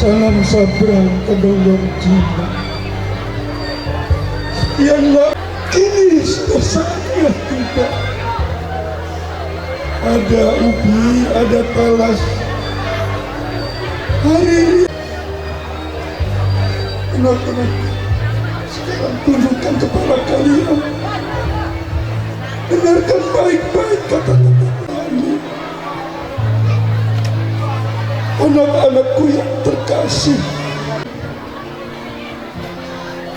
Salam sabrang penolong jiwa. Yang kini sudah sangat tidak. Ada ubi, ada talas. Hari ini anak-anak sekarang tundukkan kepala kalian. Dengarkan baik-baik kata-kata kami. Anak-anakku yang terkasih,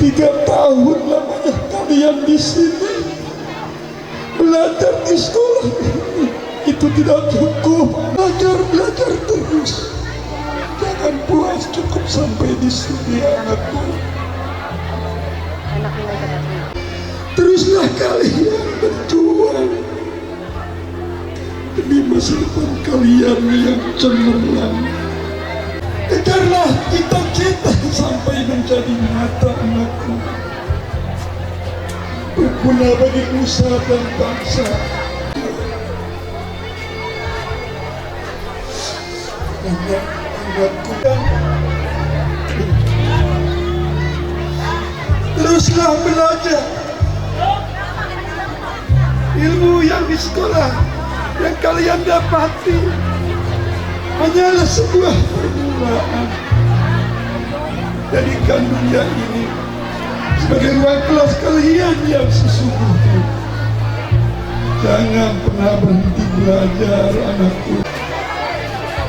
3 tahun lamanya kalian di sini belajar di sekolah ini. Itu tidak cukup. Belajar terus. Jangan puas cukup sampai di sini, anakku. Teruslah kalian berjuang demi masa depan kalian yang cemerlang. Kejarlah cita-cita sampai menjadi nyata, anakku. Berguna bagi nusa dan bangsa. Anak-anakku, teruslah belajar. Ilmu yang di sekolah yang kalian dapati hanyalah sebuah permulaan. Jadikan dunia ini sebagai ruang kelas kalian yang sesungguhnya. Jangan pernah berhenti belajar, anakku.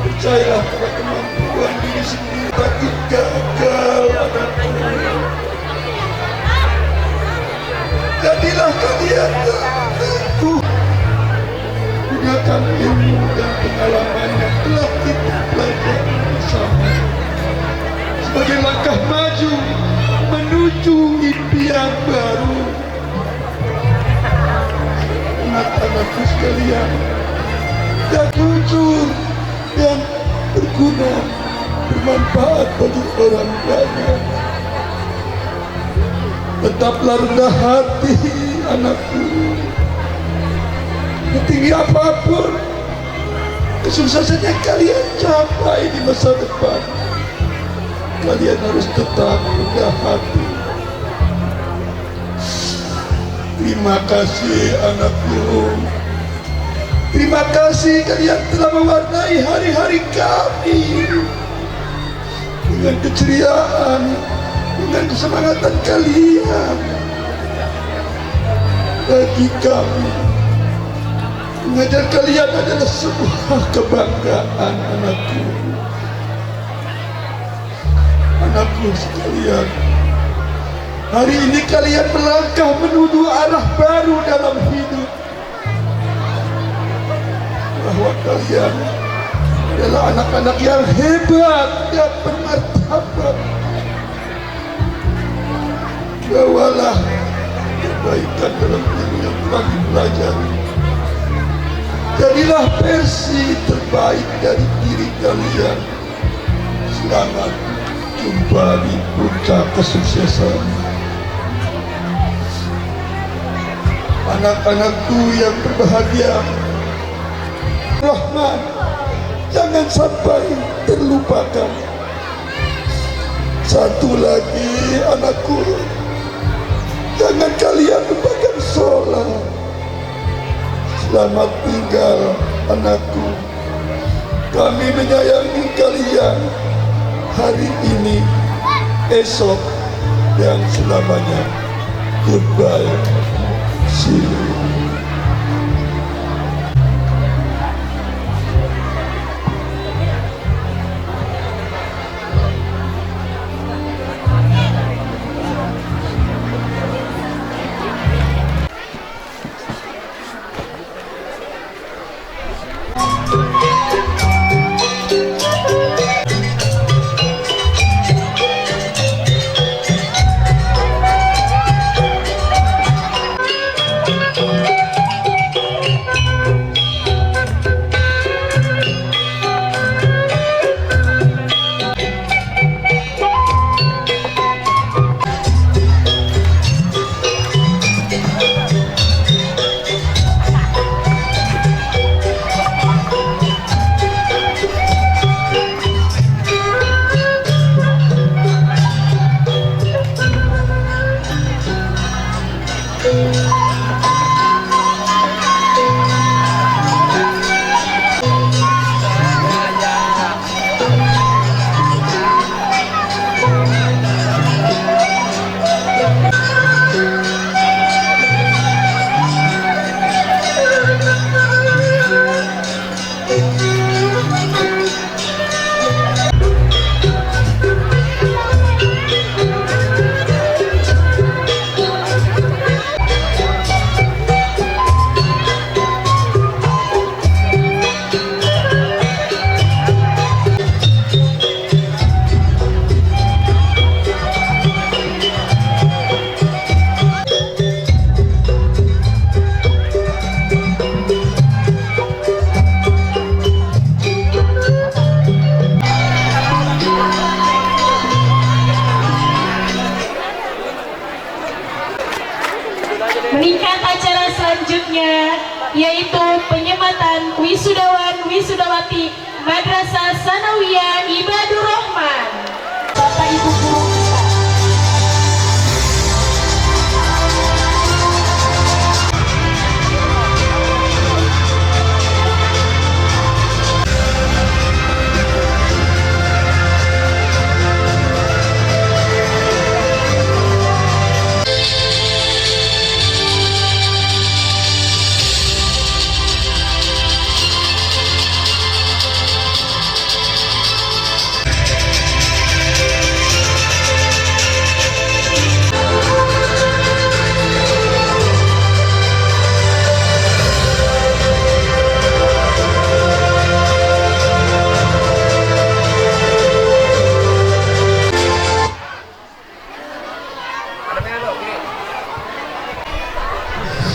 Percayalah pada kemampuan diri sendiri, tapi gagal, anakku. Jadilah kalian teguh. Gunakan ilmu dan pengalaman yang telah kita pelajari bersama sebagai langkah maju menuju impian baru. Anak-anakku sekalian, yang jujur, yang berguna, bermanfaat bagi orang banyak. Tetaplah rendah hati, anakku. Tinggi apapun kesuksesan yang kalian capai di masa depan, kalian harus tetap rendah hati. Terima kasih, anakku. Terima kasih kalian telah mewarnai hari-hari kami dengan keceriaan, dengan kesemangatan kalian. Bagi kami, mengajar kalian adalah sebuah kebanggaan, anakku. Anakku sekalian, hari ini kalian melangkah menuju arah baru dalam hidup. Bahwa kalian adalah anak-anak yang hebat dan bermartabat. Bawalah kebaikan dalam ilmu yang telah dipelajari. Jadilah versi terbaik dari diri kalian. Selamat jumpa di puncak kesuksesan. Anak-anakku yang berbahagia, Rahman, jangan sampai terlupakan. Satu lagi, anakku, jangan kalian lupakan sholat. Selamat tinggal, anakku. Kami menyayangi kalian hari ini, esok, dan selamanya. Goodbye. See you. yaitu penyematan wisudawan wisudawati Madrasah Sanawiyah Ibadur Rahman. Bapak Ibu guru kita.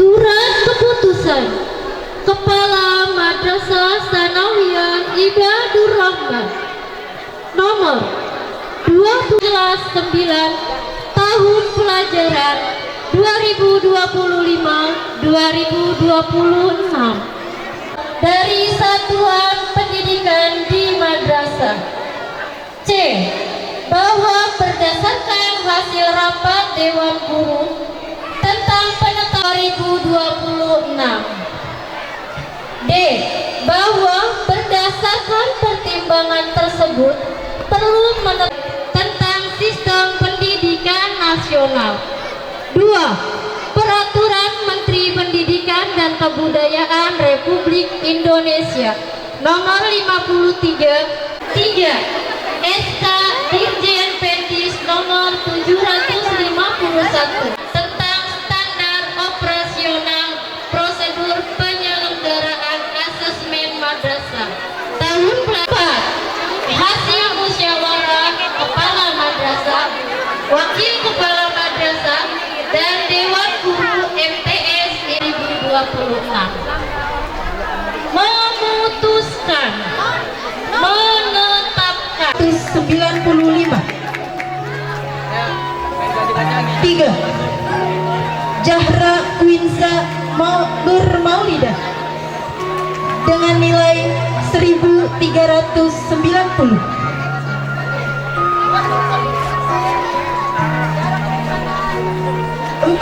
Surat keputusan Kepala Madrasah Sanawiyah Ibadur Rahman nomor 29 tahun pelajaran 2025-2026 dari Satuan Pendidikan di Madrasah. C. Bahwa berdasarkan hasil rapat Dewan Guru tentang penetapan 2026. D. Bahwa berdasarkan pertimbangan tersebut perlu menetapkan tentang sistem pendidikan nasional. 2. Peraturan Menteri Pendidikan dan Kebudayaan Republik Indonesia nomor 53. 3. SK Dirjen Pendidik nomor 751 tentang standar operasional prosedur penyelenggaraan asesmen madrasah tahun berapa. Hasil musyawarah kepala madrasah, wakil kepala madrasah, dan Dewan Guru MTS 2026 memutuskan menetapkan 95. 3. Jahra Winsa Bermaulidah dengan nilai 1390. 4.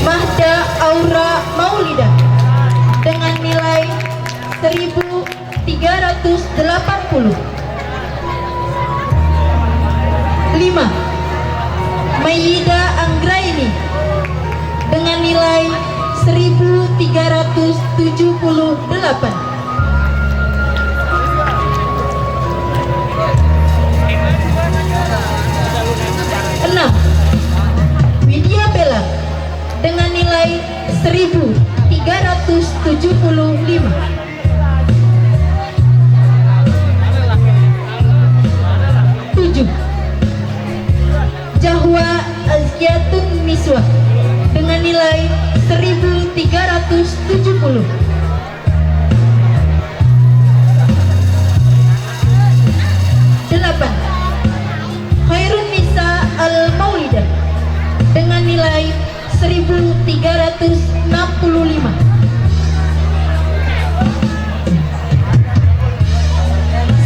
Mahda Aura Maulidah dengan nilai 1380. 5. Mayyida Anggraini dengan nilai 1378. 6. Widya Bella dengan nilai 1375. 7. Jahwa Azkiyatun Miswah dengan nilai 1370. 8. Khairun Nisa Al-Maulidah dengan nilai 1365.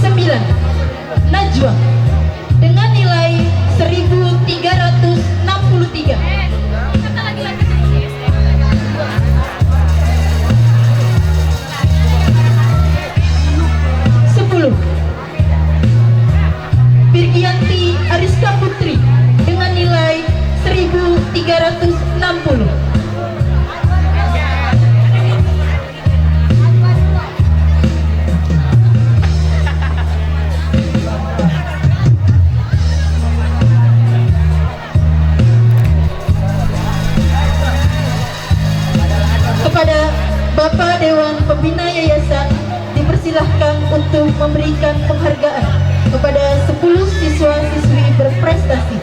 9. Najwa dengan nilai 1363. 10. Virgianti Ariska Putri dengan nilai 1360. 11. Kepada Bapak Dewan Pembina Yayasan dipersilahkan untuk memberikan penghargaan kepada 10 siswa-siswi berprestasi.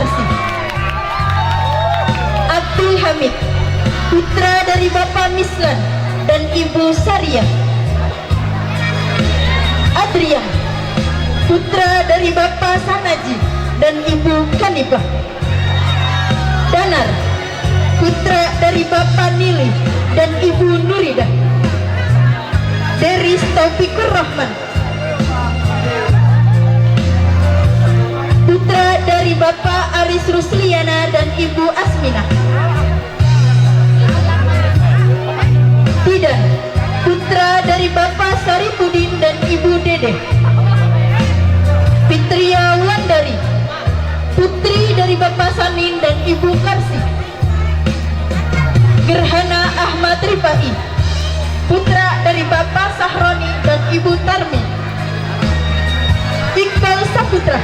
Sumarsi. Abdul Hamid, putra dari Bapak Mislan dan Ibu Saria. Adrian, putra dari Bapak Sanaji dan Ibu Kanibah. Danar, putra dari Bapak Nili dan Ibu Nuridah. Deris Taufikur Rahman, putra dari Bapak Aris Rusliana dan Ibu Asminah. Tidan, putra dari Bapak Saripudin dan Ibu Dede. Fitria Wandari, putri dari Bapak Sanin dan Ibu Karsi. Gerhana Ahmad Rifai, putra dari Bapak Sahroni dan Ibu Tarmi. Iqbal Saputra,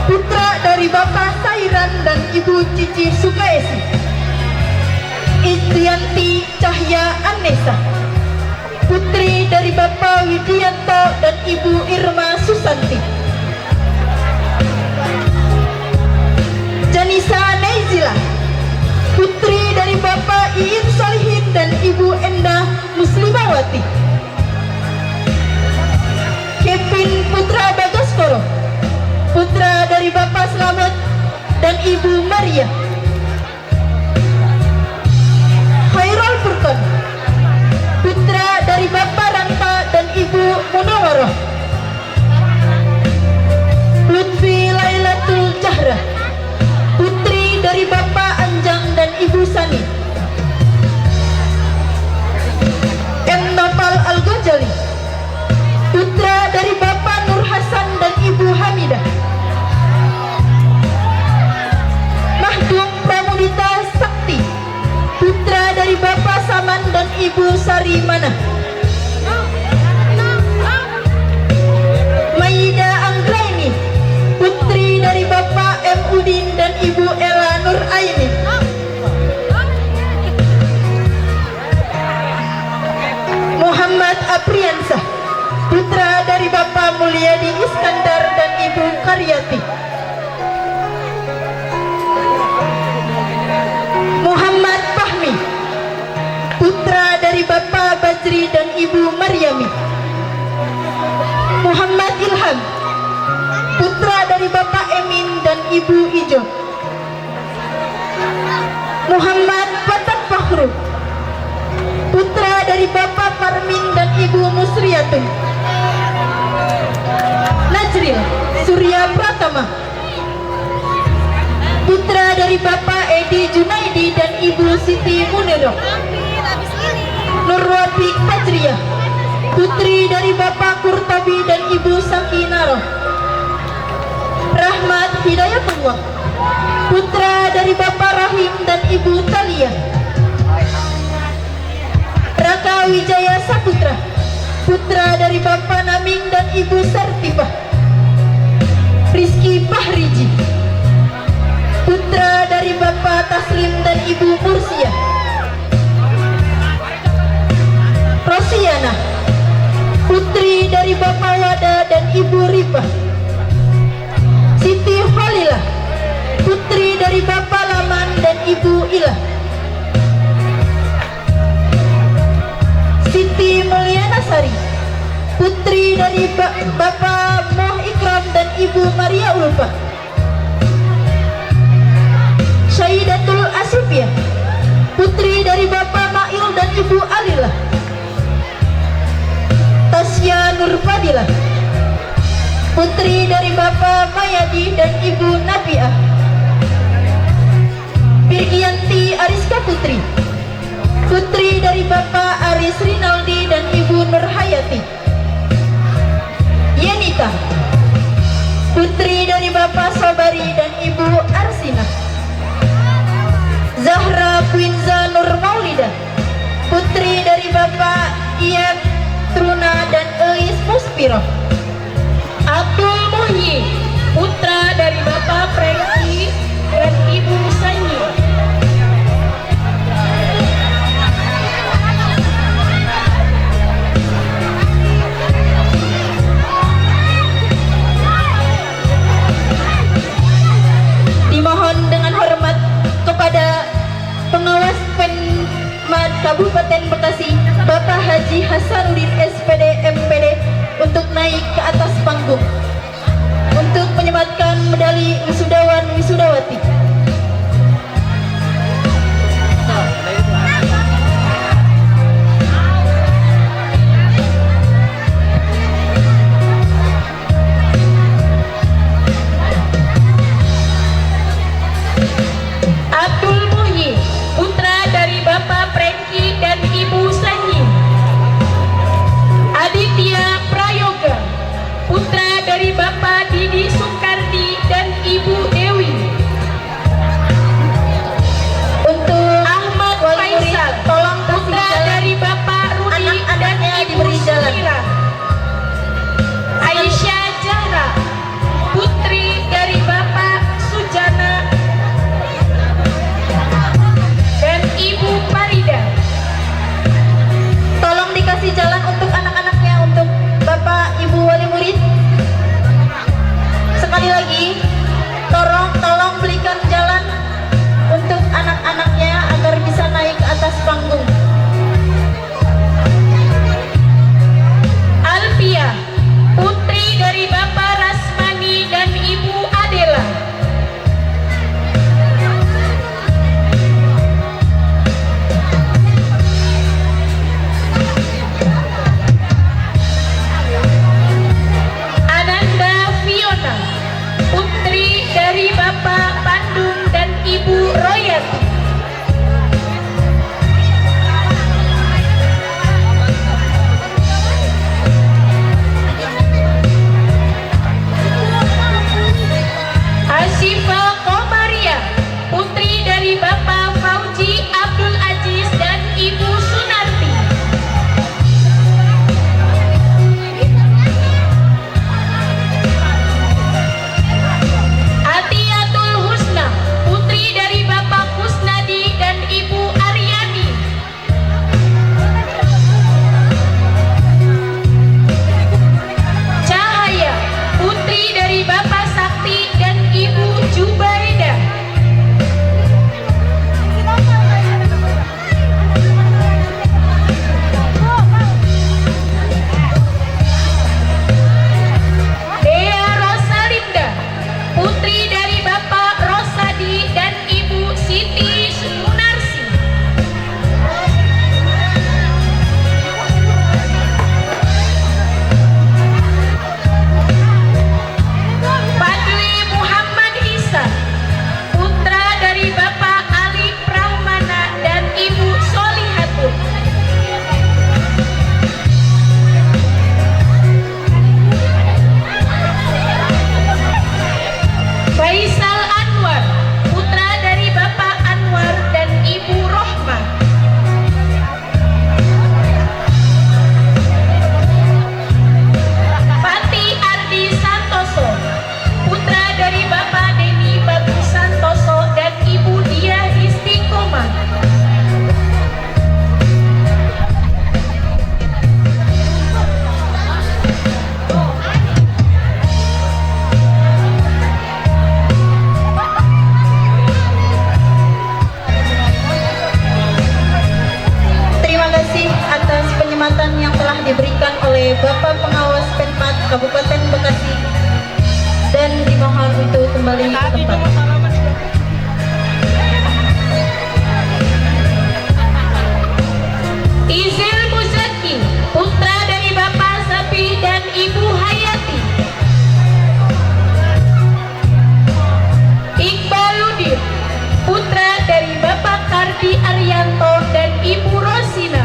putra dari Bapak Sairan dan Ibu Cici Sukaesi. Istianti Cahya Anessa, putri dari Bapak Widianto dan Ibu Irma Susanti. Janisa Neizila, putri dari Bapak Iin Solihin dan Ibu Endah Muslimawati. Kevin Putra Bagaskoro, putra dari Bapak Slamet dan Ibu Maria. Khairul Furqan, putra dari Bapak Ranta dan Ibu Munawaroh. Lutfi Lailatul Jahra, putri dari Bapak Anjang dan Ibu Sani. M. Nopal Al-Ghazali, putra dari Bapak Nur Hasan dan Ibu Hamidah. Mahdum Pramudita Sakti, putra dari Bapak Saman dan Ibu Sari Mana. Maida Anggraini, putri dari Bapak M. Udin dan Ibu Ella Nur Aini. Muhammad Apriansah, putra dari Bapak Mulyadi Iskandar dan Ibu Karyati. Muhammad Fahmi, putra dari Bapak Bajri dan Ibu Maryami. Muhammad Ilham, putra dari Bapak Emin dan Ibu Ijo. Muhammad Fatak Fakhru, putra dari Bapak Parmin dan Ibu Musriyatun. Najril Surya Pratama, putra dari Bapak Edi Junaidi dan Ibu Siti Munirah. Nurwati Fajriyah, putri dari Bapak Kurtabi dan Ibu Sakinaro. Rahmat Hidayatullah, putra dari Bapak Rahim dan Ibu Talia. Raka Wijaya Saputra, putra dari Bapak Naming dan Ibu Sartifah. Rizky Fahriji, putra dari Bapak Taslim dan Ibu Mursia. Rosiana, putri dari Bapak Wada dan Ibu Rifah. Siti Khalilah, putri dari Bapak Laman dan Ibu Ilah. Siti Mulyana Sari, putri dari Bapak Moh Ikram dan Ibu Maria Ulfa. Syaidatul Asifiyah, putri dari Bapak Mail dan Ibu Alilah. Tasya Nurfadilah, putri dari Bapak Mayadi dan Ibu Nabiah. Birgianti Ariska Putri, putri dari Bapak Aris Rinaldi dan Ibu Nurhayati. Yenita, putri dari Bapak Sobari dan Ibu Arsina. Zahra Quinza Nur Maulida, putri dari Bapak Ian Truna dan Eis Muspiro. Abdul Muhyi, putra dari Bapak Prengki dan Ibu Sanyi. Pengawas Penmat Kabupaten Bekasi Bapak Haji Hasanuddin SPD MPD untuk naik ke atas panggung untuk menyematkan medali wisudawan wisudawati. Abdul Muhyi, putra dari Bapak Prengki dan Ibu Sanyi. Aditya Prayoga, putra dari Bapak Didi Soekardi dan Ibu Dewi. Untuk Ahmad wali murid, Faisal, tolong kasih putra jalan dari Bapak Rudi dan anak-anaknya Ibu diberi jalan. Sumira. Aisyah Zahra, putri dari Bapak Sujana dan Ibu Farida. Tolong dikasih jalan untuk anak-anaknya, untuk Bapak Ibu wali murid. Sekali lagi, tolong belikan jalan untuk anak-anaknya agar bisa naik ke atas panggung. Alfia, putri dari Bapak Rasmani dan Ibu Adela. Ananda Fiona, putri dari Bapak Pandung dan Ibu Royati. Asyifa Komaria, putri dari Bapak Fauji Abdul Aziz dan Ibu Sunarti. Atiyatul Husna, putri dari Bapak Kusnadi dan Ibu Aryani. Cahaya, putri dari Bapak Sakti dan Ibu Jubaidah. Dea Rosalinda, putri dari Bapak Rosadi dan Ibu Siti Sumunarsi. Fadli Muhammad Isa, putra dari Bapak Ali Prahmana dan Ibu Solihatun. Faisal Anwar, putra dari Bapak Anwar dan Ibu Rohmah. Pati Ardi Santoso, putra dari Bapak Deni Bagus Santoso dan Ibu Diah Istiqomah. Terima kasih atas penyematan yang telah diberikan oleh Bapak Pengawas Penmat Kabupaten Bekasi dan dimohon untuk kembali ke tempat. Izil Muzaki, putra dari Bapak Sapi dan Ibu Hayati. Iqbaluddin, putra dari Bapak Kardi Arianto dan Ibu Rosina.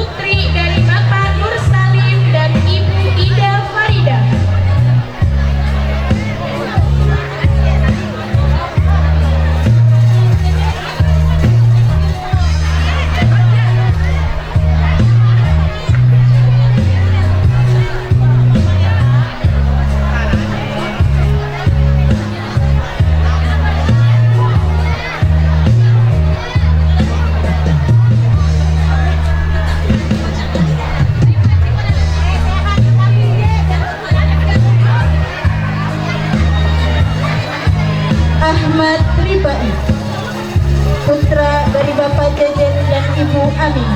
putri dari Bapak Nur Salim dan Ibu Ida Farida. Ahmad Ribai, putra dari Bapak Jejen dan Ibu Amin.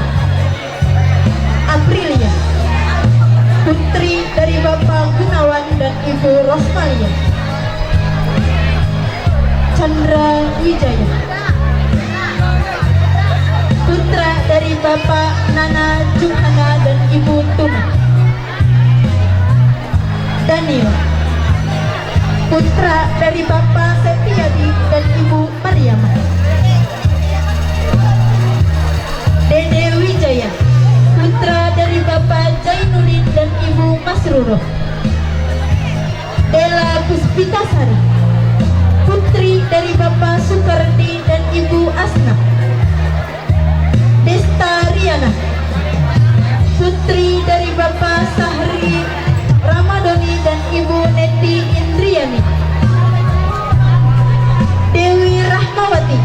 Aprilia, putri dari Bapak Gunawan dan Ibu Rosmalia. Chandra Wijaya, putra dari Bapak Nana Juhana dan Ibu Tuna. Daniel, putra dari Bapak Setiadi dan Ibu Mariamah. Dede Wijaya, putra dari Bapak Jainuddin dan Ibu Masruroh. Dela Puspitasari, putri dari Bapak Sukardi dan Ibu Asna. Desta Riana, putri dari Bapak Sahri Ramadhani dan Ibu Neti Indriani. Dewi Rahmawati,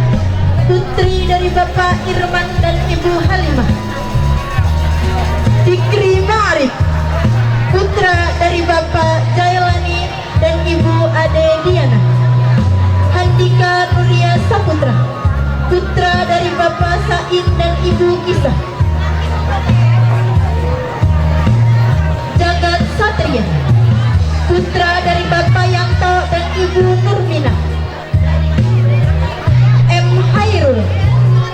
putri dari Bapak Irman dan Ibu Halimah. Dikri Ma'arif, putra dari Bapak Jailani dan Ibu Ade Diana. Handika Nuria Saputra, putra dari Bapak Sain dan Ibu Kisah. Jagat Satria, putra dari Bapak Yanto dan Ibu Nurmina. M. Hairul,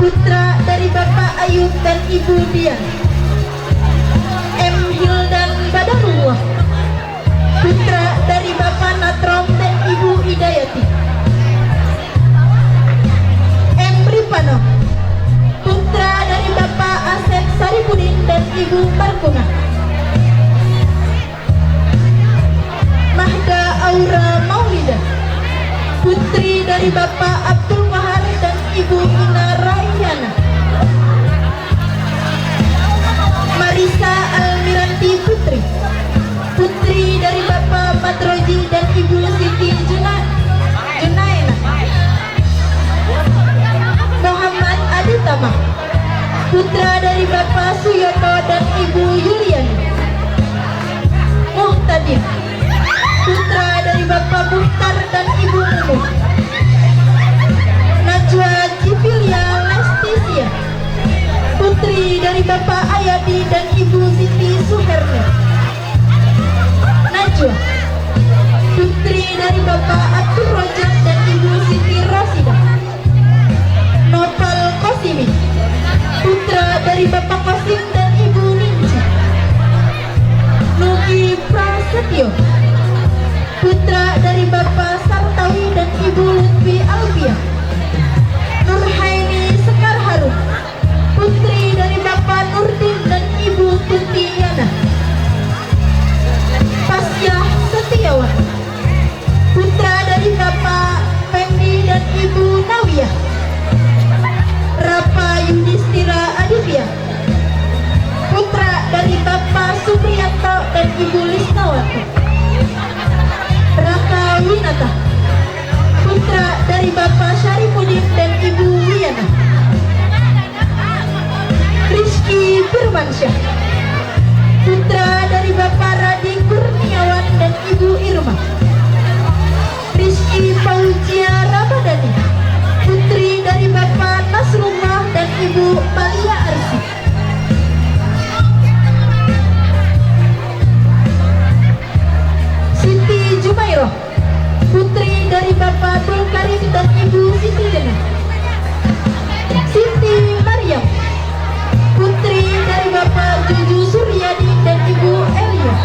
putra dari Bapak Ayub dan Ibu Dian. M. Hildan Badarullah, putra dari Bapak Natrom dan Ibu Hidayati. M. Ripano, putra dari Bapak Asep Saripudin dan Ibu Barkuna. Mahda Aura Maulida, putri dari Bapak Abdul Mahar dan Ibu Ina Raihana. Marisa Almiranti Putri, putri dari Bapak Badroji dan Ibu Siti Junaina. Muhammad Aditama, putra dari Bapak Suyoto dan Ibu Yuliani. Muhtadir, putra dari Bapak Muhtar dan Ibu Mumu. Najwa Jifilia Lestisia, putri dari Bapak Ayadi dan Ibu Siti Suherni. Najwa, putri dari Bapak Abdul Rojak dan Ibu Siti Rosida. Nopal Kosimi, putra dari Bapak Kosim dan Ibu Ninci. Nugi Prasetyo, putra dari Bapak Sartawi dan Ibu Lutfi Alfia. Nurhaini Sekar Harum, putri dari Bapak Nurdin dan Ibu Tutiana. Pasyah Setiawan, putra dari Bapak Pendi dan Ibu Nawiyah. Rapa Yudhistira Aditya, putra dari Bapak Supriyanto dan Ibu Lisnawati. Raka Winata, putra dari Bapak Syarifudin dan Ibu Wiyana. Rizky Firmansyah, putra dari Bapak Radi Kurniawan dan Ibu Irma. Rizky Fauzia Ramadhani, putri dari Bapak Nasrullah dan Ibu Malia Arsi. Siti Jumairoh, putri dari Bapak Abdul Karim dan Ibu Siti Jena. Siti Maryam, putri dari Bapak Juju Suryadi dan Ibu Elia.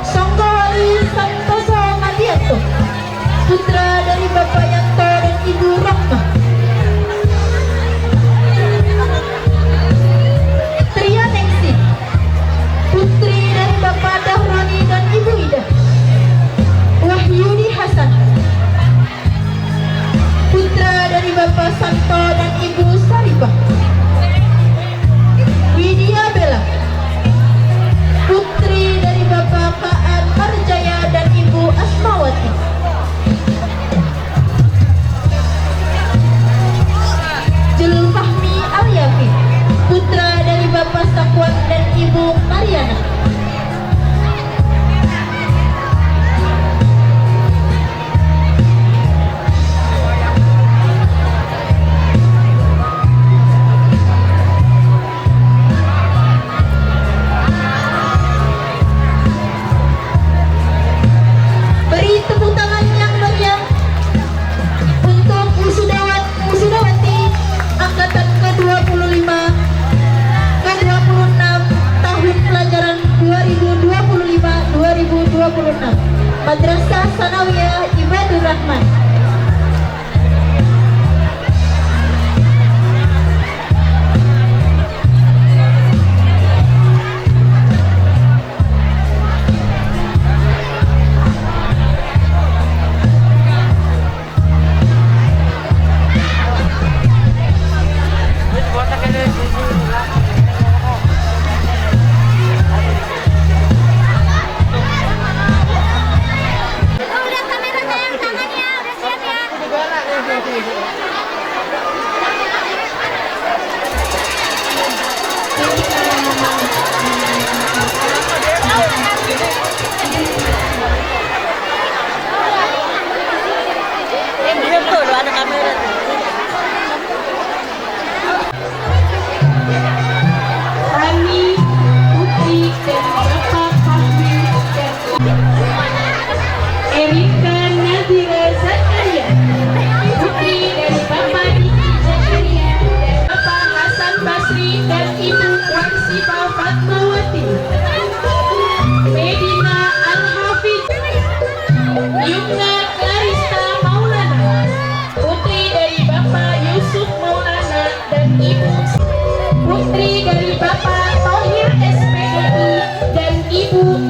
Songgowali Santoso Madianto, putra dari Bapak Yanto dan Ibu Rahma.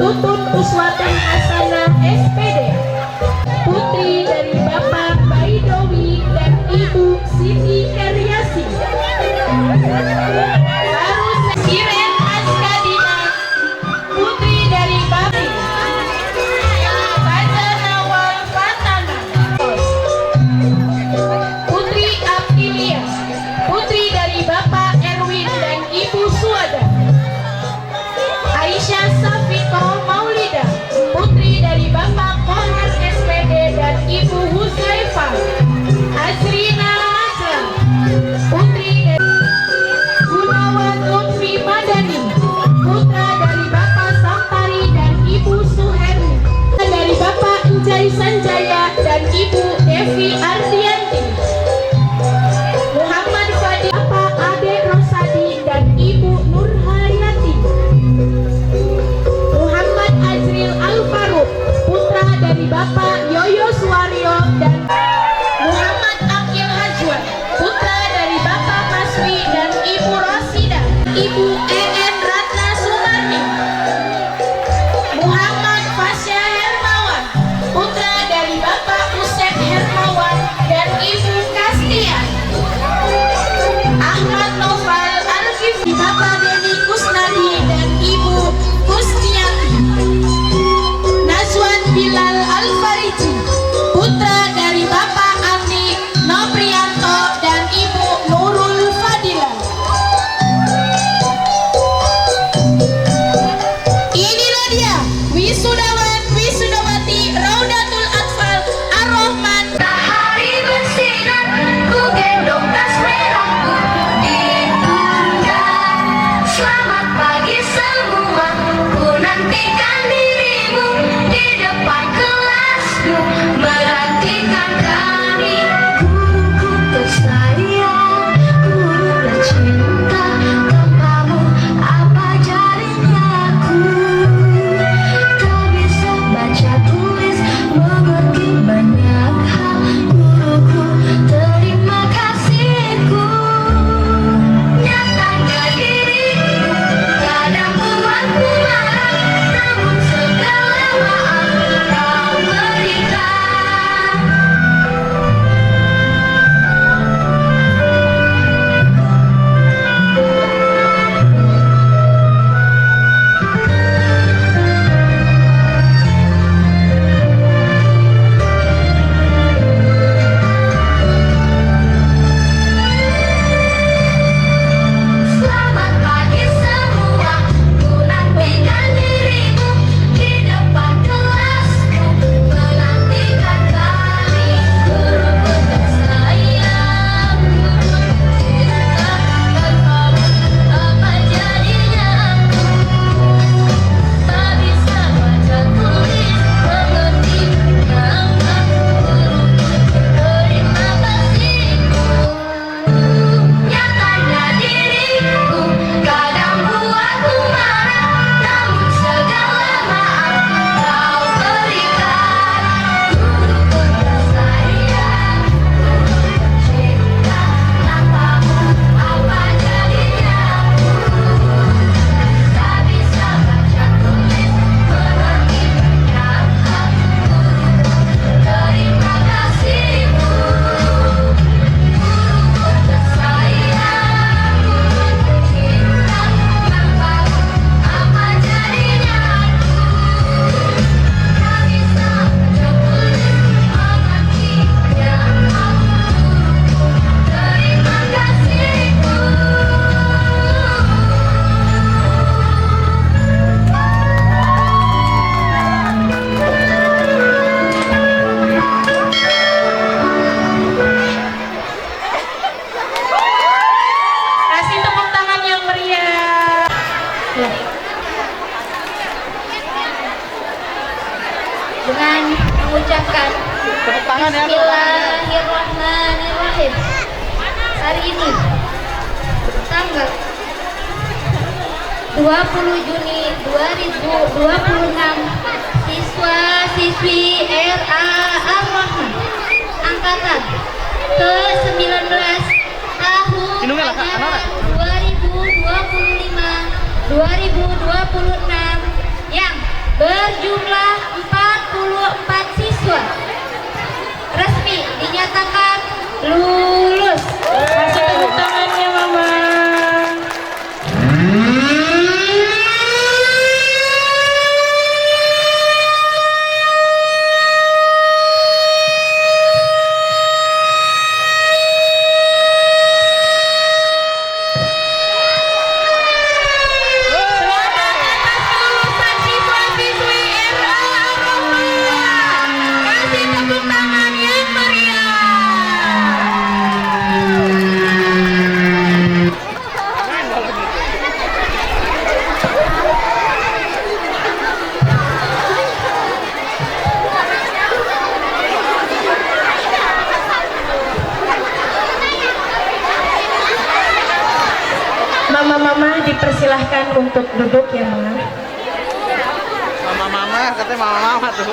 Tutun Uswatan Hasanah SPD, putri dari Bapak Baidowi dan Ibu Siti Karyasi. Harus Siren Askadina, putri dari Bapak Baca Nawal Fatana. Putri Abdilia, putri dari Bapak Erwin dan Ibu Suada. Aisyah Safiko Maulida, putri dari Bapak Kohar SPD dan Ibu Huzaifah. Azrina Azra, putri dari Gunawan Lutfi Madani, putra dari Bapak Sampari dan Ibu Suherni. Dari Bapak Enjai Sanjaya dan Ibu Devi Ardianti. Muhammad Fadil, Bapak Ade Rosadi dan Ibu Nurhayati. Muhammad Azril Al-Faruq, putra dari Bapak Yoyo Suwaryo dan Muhammad Akil Hajwan, putra dari Bapak Maswi dan Ibu Rosida. Ibu EN Ratna Sumarni. Muhammad Fasya Hermawan, putra dari Bapak Usep Hermawan dan Ibu Kastian. Ahmad Noval Al-Kifli, Bapak Deni Kusnadi dan Ibu Kusniati. Nazwan Bilal Al-Fariji, putra dari Bapak Andi Noprianto dan Ibu Nurul Fadilah. Inilah dia wisudawan wisudawati Raudatul Atfal Ar-Rahman. Matahari bersinar, ku gendong tas merahku ditunda. Selamat pagi semua, ku nantikan dirimu di depan kelasku, menantikan kami. Guruku tersayang, guru tercinta, tanpamu apa jadinya aku? Tak bisa baca tulis, mengerti banyak hal. Guruku, terima kasihku. Nyatakan diriku, kadang buatku marah, namun segala maaf kau berikan. Selamat pagi semua, ku nantikan dirimu di depan kelasku, menantikan kami. Guruku tersayang, guru tercinta, tanpamu apa jadinya aku? Tak bisa baca tulis, mengerti banyak hal. Guruku, terima kasihku. Nyatanya diriku, kadang buatku marah, namun segala maaf kau berikan. Guruku tersayang, guru tercinta, tanpamu apa jadinya aku? Tak bisa baca tulis, mengerti banyak hal. Guruku, terima kasihku. Guruku tersayang, guru tercinta, tanpamu apa jadinya aku? Tak bisa baca tulis, mengerti banyak hal. Guruku, terima kasihku. Kasih tepuk tangan yang meriah. Dengan mengucapkan Bismillahirrahmanirrahim. Hari ini tanggal 20 Juni 2026, siswa-siswi RA Ar-Rahman angkatan ke-19 tahun ajaran 2025-2026 yang berjumlah 44 siswa. Resmi dinyatakan lulus. Kasih tepuk tangannya Mama. Mama-mama dipersilahkan untuk duduk ya Mama. Mama-mama, katanya mama-mama tuh.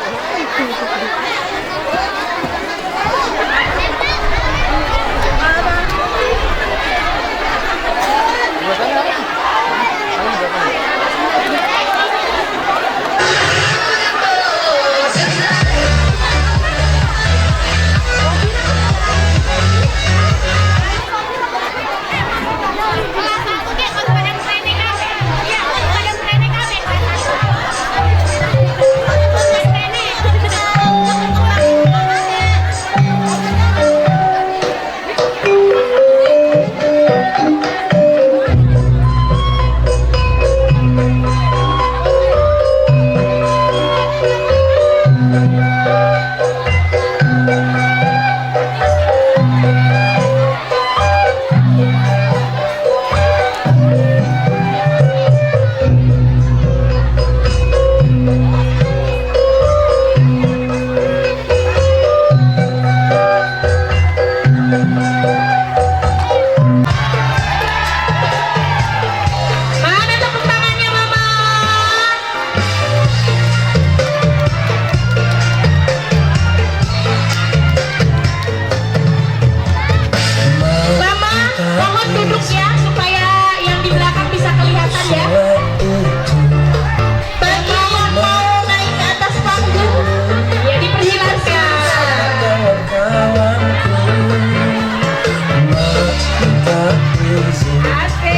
Mana tepuk tangannya Mama? Mama, mohon duduk ya supaya yang di belakang bisa kelihatan ya. Bagi yang mau naik ke atas panggung, ya dipersilakan. Asik.